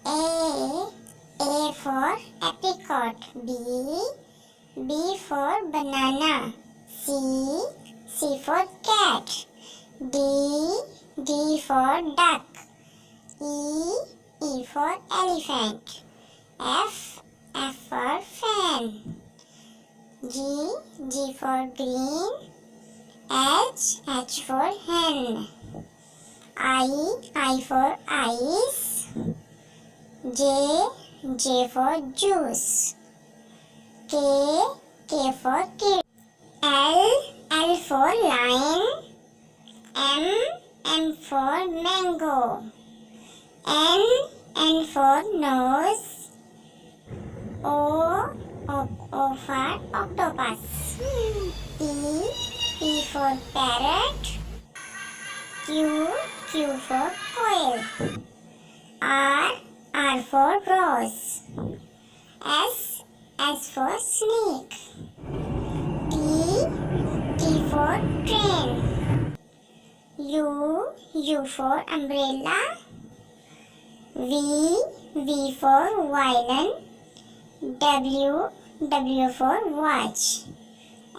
A for apricot. B for banana. C for cat. D for duck. E for elephant. F for fan. G for green. H for hen. I for ice. J for juice. K for kid. L for lion. M for mango. N for nose. O for octopus. P for parrot. Q for quail. R for rose. S for snake. T for train. U for umbrella. V for violin. W for watch.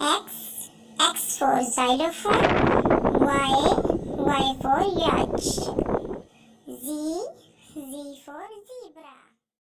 X for xylophone. Y for yacht. Z for